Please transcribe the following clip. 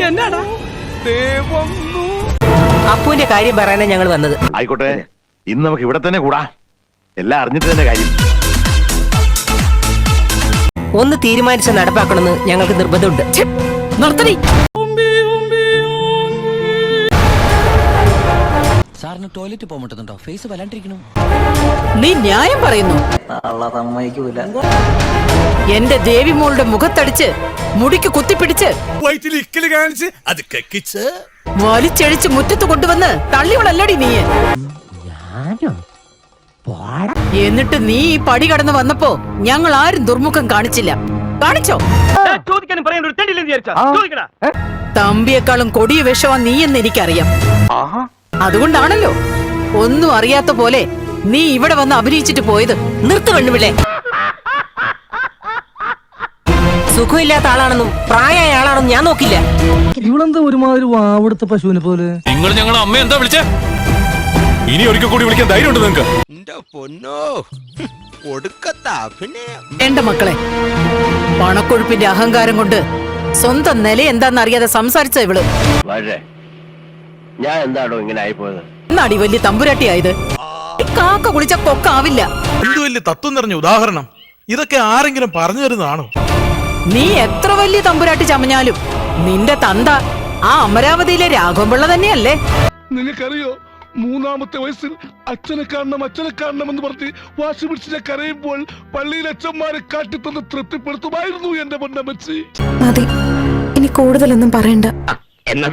എന്നാടാ അപ്പുവിന്റെ കാര്യം പറയാനാ ഞങ്ങൾ വന്നത്. ആയിക്കോട്ടെ, ഇന്ന് നമുക്ക് ഇവിടെ തന്നെ കൂടാ. എല്ലാം അറിഞ്ഞിട്ട് തന്നെ കാര്യം. ഒന്ന് തീരുമാനിച്ച് നടപ്പാക്കണമെന്ന് ഞങ്ങൾക്ക് നിർബന്ധമുണ്ട്. നിർത്തടി. സാറിന് ടോയ്ലറ്റ് പോകാൻ പറ്റുന്നുണ്ടോ? ഫേസ് വല്ലാണ്ടിരിക്കണു. നീ ന്യായം പറയുന്നു. എന്റെ ദേവി മോളുടെ മുഖത്തടിച്ച് മുടിക്ക് കുത്തിപ്പിടിച്ച് വലിച്ചഴിച്ച് മുറ്റത്ത് കൊണ്ടുവന്ന് തള്ളിവളല്ലടി നീ. എന്നിട്ട് നീ ഈ പടി കടന്ന് വന്നപ്പോ ഞങ്ങൾ ആരും ദുർമുഖം കാണിച്ചില്ല. കാണിച്ചോ? തമ്പിയെക്കാളും കൊടിയ വിഷമാ നീയെന്ന് എനിക്കറിയാം. അതുകൊണ്ടാണല്ലോ ഒന്നും അറിയാത്ത പോലെ നീ ഇവിടെ വന്ന് അഭിനയിച്ചിട്ട് പോയത്. നിർത്തു പെണ്ണുപിള്ളേ. സുഖമില്ലാത്ത ആളാണെന്നും പ്രായമായ ആളാണെന്നും ഞാൻ നോക്കില്ല. ഇവളെന്താ ഒരുമാതിരി വാവെടുത്ത പശുവിനെ പോലെ? നിങ്ങൾ ഞങ്ങളെ അമ്മ എന്താ വിളിച്ചേ? ഇനി ഒരിക്കൽ കൂടി വിളിക്കാൻ ധൈര്യമുണ്ട് നിങ്ങൾക്ക്? എന്റെ മക്കളെ, പണക്കൊഴുപ്പിന്റെ അഹങ്കാരം കൊണ്ട് സ്വന്തം നില എന്താന്നറിയാതെ സംസാരിച്ച ഇവള് ഞാൻ എന്താണോ ഇങ്ങനെ ആയിപ്പോയത്? എന്നാടി വലിയ തമ്പുരാട്ടിയായത്. കാക്ക കുളിച്ച കൊക്കാവില്ല. എന്ത് വലിയ തത്വം നിറഞ്ഞ ഉദാഹരണം! ഇതൊക്കെ ആരെങ്കിലും പറഞ്ഞു തരുന്നതാണോ? നീ എത്ര വലിയ തമ്പുരാട്ടി ചമഞ്ഞാലും നിന്റെ തന്ത ആ അമരാവതിയിലെ രാഘവൻപിള്ള തന്നെയല്ലേ? നിനക്കറിയോ, 3-ാമത്തെ വയസ്സിൽ അച്ഛനെ കാണണം എന്ന് പറഞ്ഞ് വാശി പിടിച്ച് കരയുമ്പോൾ പള്ളിയിലെ അച്ഛന്മാരെ കാട്ടിത്തന്ന് തൃപ്തിപ്പെടുത്തുമായിരുന്നു എന്റെ പൊന്നമ്മച്ചി. മതി, ഇനി കൂടുതലൊന്നും പറയണ്ട. എന്നാ